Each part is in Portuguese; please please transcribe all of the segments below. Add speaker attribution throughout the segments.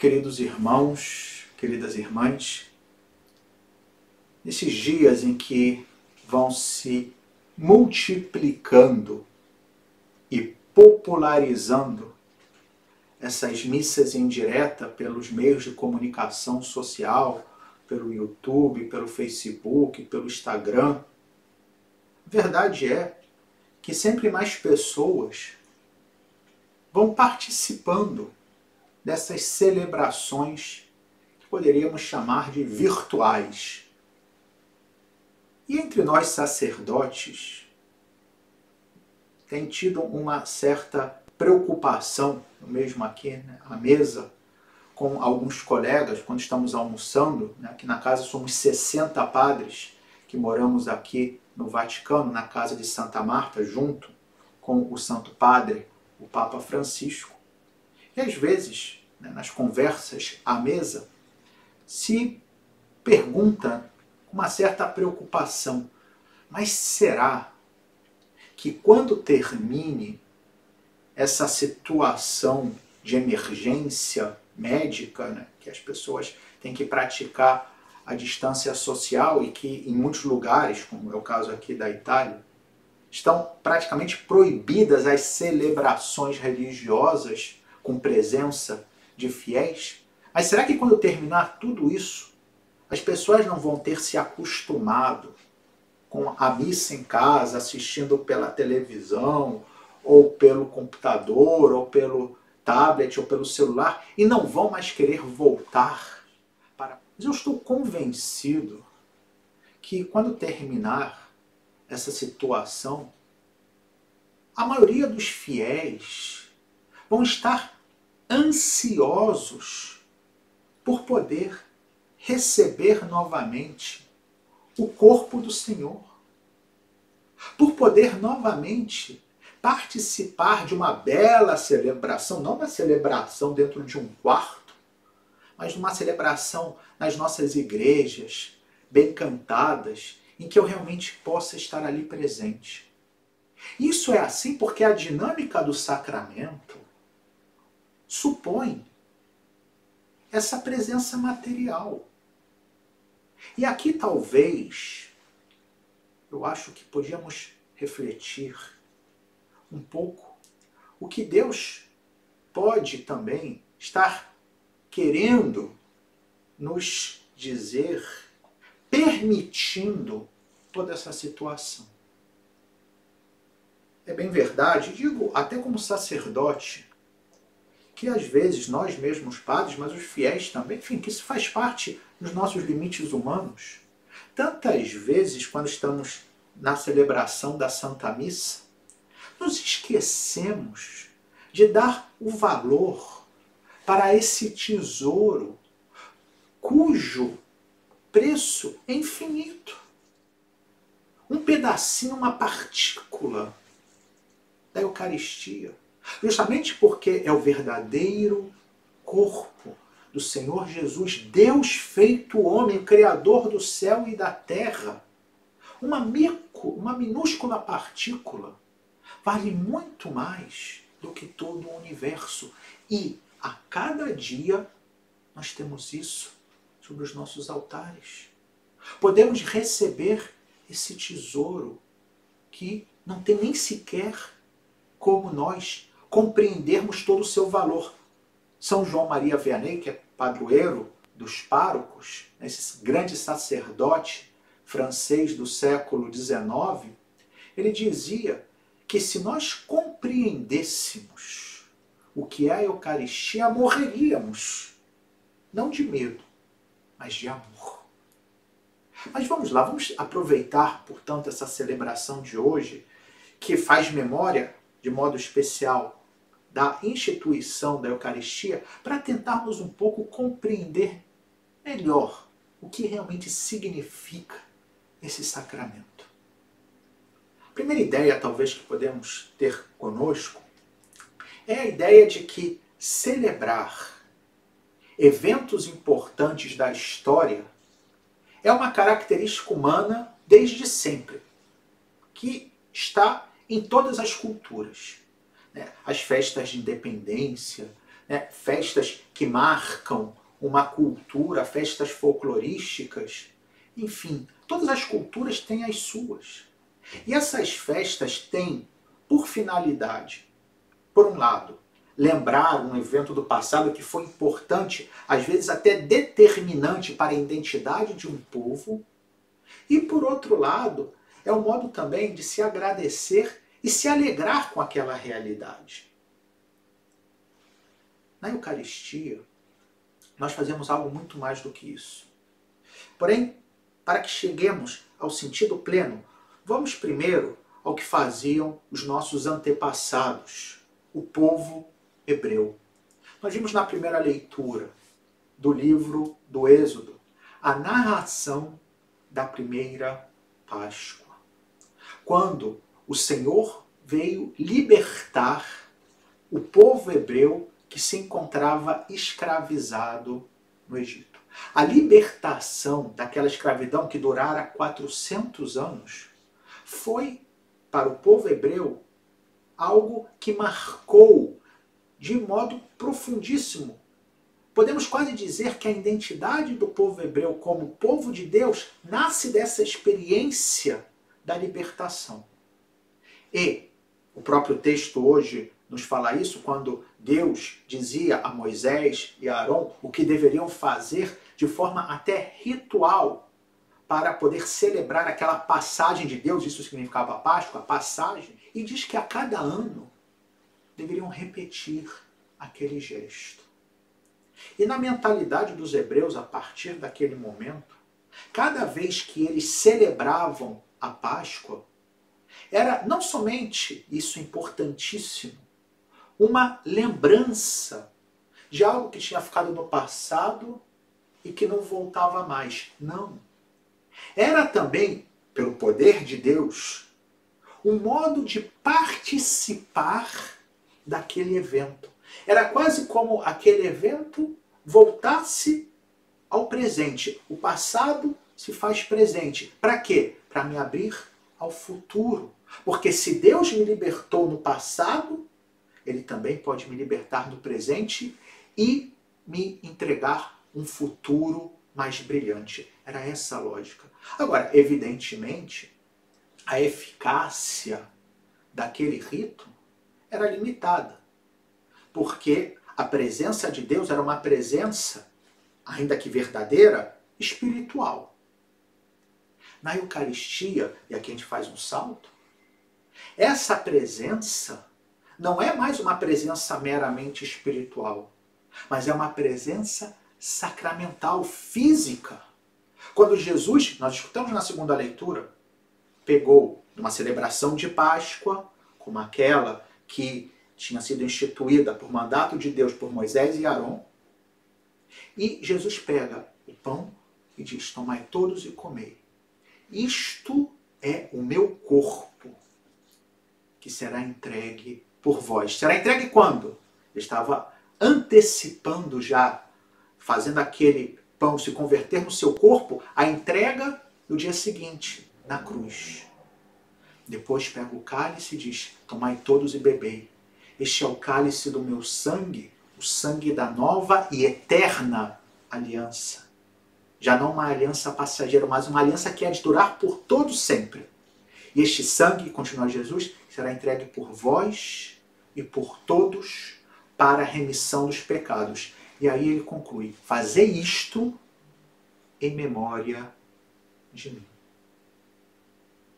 Speaker 1: Queridos irmãos, queridas irmãs, nesses dias em que vão se multiplicando e popularizando essas missas em direta pelos meios de comunicação social, pelo YouTube, pelo Facebook, pelo Instagram, a verdade é que sempre mais pessoas vão participando dessas celebrações que poderíamos chamar de virtuais. E entre nós sacerdotes tem tido uma certa preocupação, mesmo aqui à mesa, com alguns colegas, quando estamos almoçando, aqui na casa somos 60 padres que moramos aqui no Vaticano, na casa de Santa Marta, junto com o Santo Padre, o Papa Francisco. E às vezes, nas conversas à mesa, se pergunta com uma certa preocupação, mas será que quando termine essa situação de emergência médica, que as pessoas têm que praticar a distância social e que em muitos lugares, como é o caso aqui da Itália, estão praticamente proibidas as celebrações religiosas com presença de fiéis? Mas será que quando terminar tudo isso, as pessoas não vão ter se acostumado com a missa em casa, assistindo pela televisão, ou pelo computador, ou pelo tablet, ou pelo celular, e não vão mais querer voltar para... Mas eu estou convencido que quando terminar essa situação, a maioria dos fiéis vão estar ansiosos por poder receber novamente o corpo do Senhor, por poder novamente participar de uma bela celebração, não uma celebração dentro de um quarto, mas uma celebração nas nossas igrejas, bem cantadas, em que eu realmente possa estar ali presente. Isso é assim porque a dinâmica do sacramento supõe essa presença material. E aqui talvez, eu acho que podíamos refletir um pouco o que Deus pode também estar querendo nos dizer, permitindo toda essa situação. É bem verdade, digo até como sacerdote, que às vezes nós mesmos padres, mas os fiéis também, enfim, que isso faz parte dos nossos limites humanos. Tantas vezes, quando estamos na celebração da Santa Missa, nos esquecemos de dar o valor para esse tesouro cujo preço é infinito. Um pedacinho, uma partícula da Eucaristia. Justamente porque é o verdadeiro corpo do Senhor Jesus, Deus feito homem, o Criador do céu e da terra. Uma minúscula partícula vale muito mais do que todo o universo. E a cada dia nós temos isso sobre os nossos altares. Podemos receber esse tesouro que não tem nem sequer como nós compreendermos todo o seu valor. São João Maria Vianney, que é padroeiro dos párocos, esse grande sacerdote francês do século XIX, ele dizia que se nós compreendêssemos o que é a Eucaristia, morreríamos, não de medo, mas de amor. Mas vamos lá, vamos aproveitar, portanto, essa celebração de hoje, que faz memória, de modo especial, da instituição da Eucaristia, para tentarmos um pouco compreender melhor o que realmente significa esse sacramento. A primeira ideia, talvez, que podemos ter conosco é a ideia de que celebrar eventos importantes da história é uma característica humana desde sempre, que está em todas as culturas. As festas de independência, né? Festas que marcam uma cultura, festas folclorísticas, enfim, todas as culturas têm as suas. E essas festas têm por finalidade, por um lado, lembrar um evento do passado que foi importante, às vezes até determinante para a identidade de um povo, e por outro lado, é um modo também de se agradecer e se alegrar com aquela realidade. Na Eucaristia, nós fazemos algo muito mais do que isso. Porém, para que cheguemos ao sentido pleno, vamos primeiro ao que faziam os nossos antepassados, o povo hebreu. Nós vimos na primeira leitura do livro do Êxodo a narração da primeira Páscoa, quando o Senhor veio libertar o povo hebreu que se encontrava escravizado no Egito. A libertação daquela escravidão que durara 400 anos foi, para o povo hebreu, algo que marcou de modo profundíssimo. Podemos quase dizer que a identidade do povo hebreu como povo de Deus nasce dessa experiência da libertação. E o próprio texto hoje nos fala isso quando Deus dizia a Moisés e a Arão o que deveriam fazer de forma até ritual para poder celebrar aquela passagem de Deus, isso significava Páscoa, a passagem, e diz que a cada ano deveriam repetir aquele gesto. E na mentalidade dos hebreus, a partir daquele momento, cada vez que eles celebravam a Páscoa, era não somente, isso importantíssimo, uma lembrança de algo que tinha ficado no passado e que não voltava mais. Não. Era também, pelo poder de Deus, um modo de participar daquele evento. Era quase como aquele evento voltasse ao presente. O passado se faz presente. Para quê? Para me abrir ao futuro. Porque se Deus me libertou no passado, Ele também pode me libertar no presente e me entregar um futuro mais brilhante. Era essa a lógica. Agora, evidentemente, a eficácia daquele rito era limitada. Porque a presença de Deus era uma presença, ainda que verdadeira, espiritual. Na Eucaristia, e aqui a gente faz um salto, essa presença não é mais uma presença meramente espiritual, mas é uma presença sacramental, física. Quando Jesus, nós escutamos na segunda leitura, pegou uma celebração de Páscoa, como aquela que tinha sido instituída por mandato de Deus por Moisés e Arão, e Jesus pega o pão e diz: tomai todos e comei. Isto é o meu corpo, que será entregue por vós. Será entregue quando? Ele estava antecipando já, fazendo aquele pão se converter no seu corpo, a entrega no dia seguinte, na cruz. Depois pega o cálice e diz: tomai todos e bebei. Este é o cálice do meu sangue, o sangue da nova e eterna aliança. Já não uma aliança passageira, mas uma aliança que é de durar por todo sempre. E este sangue, continua Jesus, será entregue por vós e por todos para a remissão dos pecados. E aí ele conclui: fazei isto em memória de mim.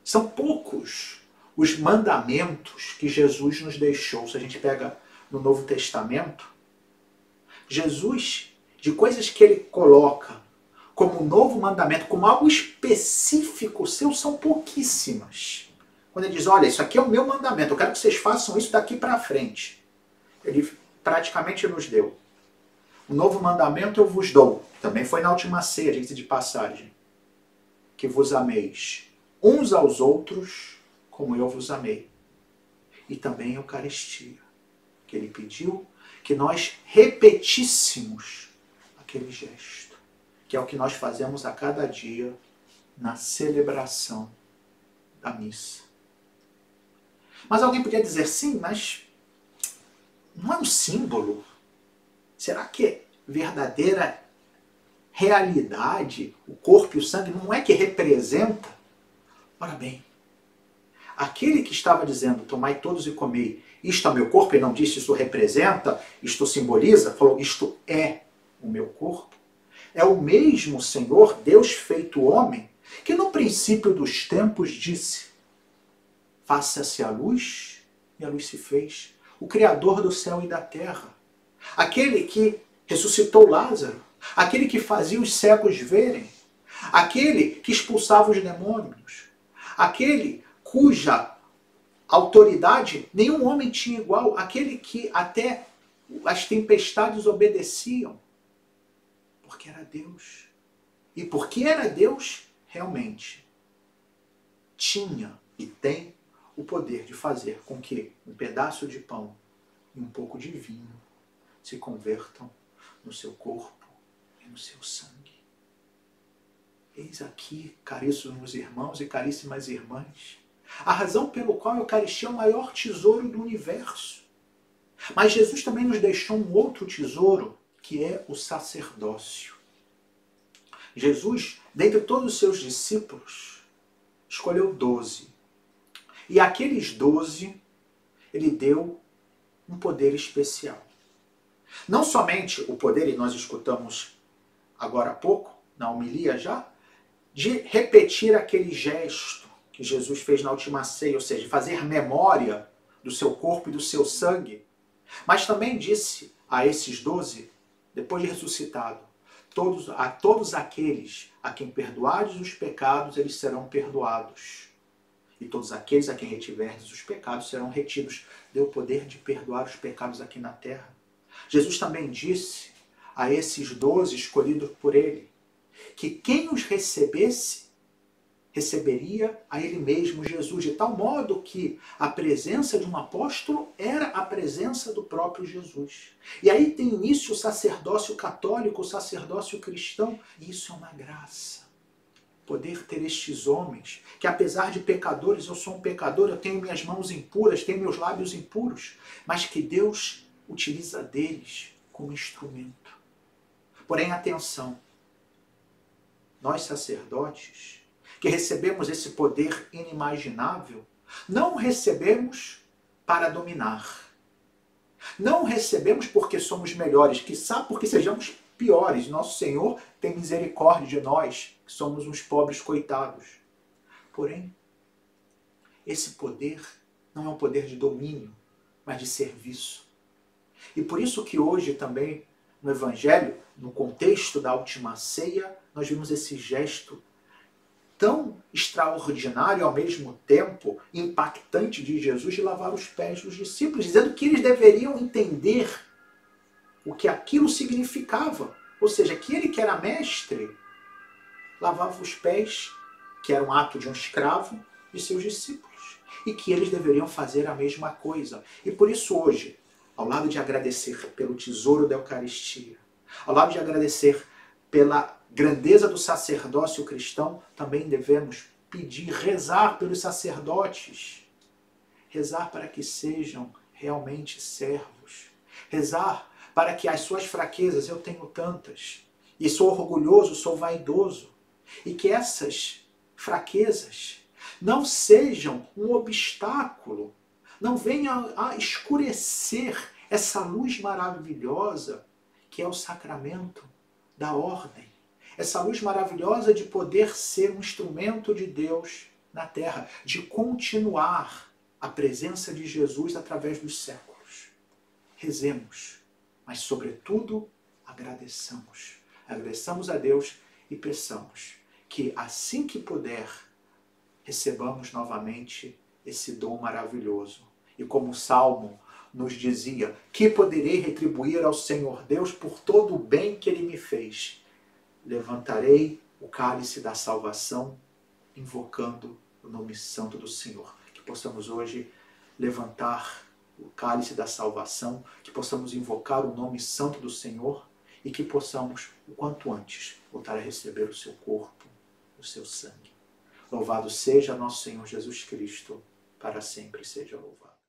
Speaker 1: São poucos os mandamentos que Jesus nos deixou. Se a gente pega no Novo Testamento, Jesus, de coisas que ele coloca como um novo mandamento, como algo específico seu, são pouquíssimas. Quando ele diz: olha, isso aqui é o meu mandamento, eu quero que vocês façam isso daqui para frente. Ele praticamente nos deu. O novo mandamento eu vos dou. Também foi na última ceia, diga-se de passagem. Que vos ameis uns aos outros como eu vos amei. E também a Eucaristia, que ele pediu que nós repetíssemos aquele gesto, que é o que nós fazemos a cada dia na celebração da missa. Mas alguém podia dizer: sim, mas não é um símbolo. Será que verdadeira realidade, o corpo e o sangue, não é que representa? Ora bem, aquele que estava dizendo, tomai todos e comei, isto é o meu corpo, e não disse isto representa, isto simboliza, falou, isto é o meu corpo, é o mesmo Senhor, Deus feito homem, que no princípio dos tempos disse, faça-se a luz, e a luz se fez. O Criador do céu e da terra, aquele que ressuscitou Lázaro, aquele que fazia os cegos verem, aquele que expulsava os demônios, aquele cuja autoridade nenhum homem tinha igual, aquele que até as tempestades obedeciam, porque era Deus. E porque era Deus, realmente tinha e tem o poder de fazer com que um pedaço de pão e um pouco de vinho se convertam no seu corpo e no seu sangue. Eis aqui, caríssimos irmãos e caríssimas irmãs, a razão pelo qual a Eucaristia é o maior tesouro do universo. Mas Jesus também nos deixou um outro tesouro, que é o sacerdócio. Jesus, dentre todos os seus discípulos, escolheu 12. E aqueles 12, ele deu um poder especial. Não somente o poder, e nós escutamos agora há pouco, na homilia já, de repetir aquele gesto que Jesus fez na última ceia, ou seja, fazer memória do seu corpo e do seu sangue, mas também disse a esses 12, depois de ressuscitado, a todos aqueles a quem perdoardes os pecados, eles serão perdoados. E todos aqueles a quem retiverdes os pecados serão retidos. Deu o poder de perdoar os pecados aqui na terra. Jesus também disse a esses 12 escolhidos por ele, que quem os recebesse, receberia a ele mesmo, Jesus, de tal modo que a presença de um apóstolo era a presença do próprio Jesus. E aí tem início o sacerdócio católico, o sacerdócio cristão, e isso é uma graça. Poder ter estes homens, que apesar de pecadores, eu sou um pecador, eu tenho minhas mãos impuras, tenho meus lábios impuros, mas que Deus utiliza deles como instrumento. Porém, atenção, nós sacerdotes, que recebemos esse poder inimaginável, não recebemos para dominar. Não recebemos porque somos melhores, quiçá porque sejamos piores. Nosso Senhor tem misericórdia de nós, que somos uns pobres coitados. Porém, esse poder não é um poder de domínio, mas de serviço. E por isso que hoje também, no Evangelho, no contexto da última ceia, nós vimos esse gesto tão extraordinário, ao mesmo tempo impactante de Jesus, de lavar os pés dos discípulos, dizendo que eles deveriam entender o que aquilo significava. Ou seja, que ele que era mestre, lavava os pés, que era um ato de um escravo, de seus discípulos. E que eles deveriam fazer a mesma coisa. E por isso hoje, ao lado de agradecer pelo tesouro da Eucaristia, ao lado de agradecer pela grandeza do sacerdócio cristão, também devemos pedir, rezar pelos sacerdotes, rezar para que sejam realmente servos, rezar para que as suas fraquezas, eu tenho tantas, e sou orgulhoso, sou vaidoso, e que essas fraquezas não sejam um obstáculo, não venham a escurecer essa luz maravilhosa que é o sacramento da ordem. Essa luz maravilhosa de poder ser um instrumento de Deus na terra, de continuar a presença de Jesus através dos séculos. Rezemos, mas sobretudo agradeçamos. Agradeçamos a Deus e peçamos que assim que puder, recebamos novamente esse dom maravilhoso. E como o Salmo nos dizia, que poderei retribuir ao Senhor Deus por todo o bem que Ele me fez? Levantarei o cálice da salvação, invocando o nome santo do Senhor. Que possamos hoje levantar o cálice da salvação, que possamos invocar o nome santo do Senhor e que possamos, o quanto antes, voltar a receber o seu corpo, o seu sangue. Louvado seja nosso Senhor Jesus Cristo, para sempre seja louvado.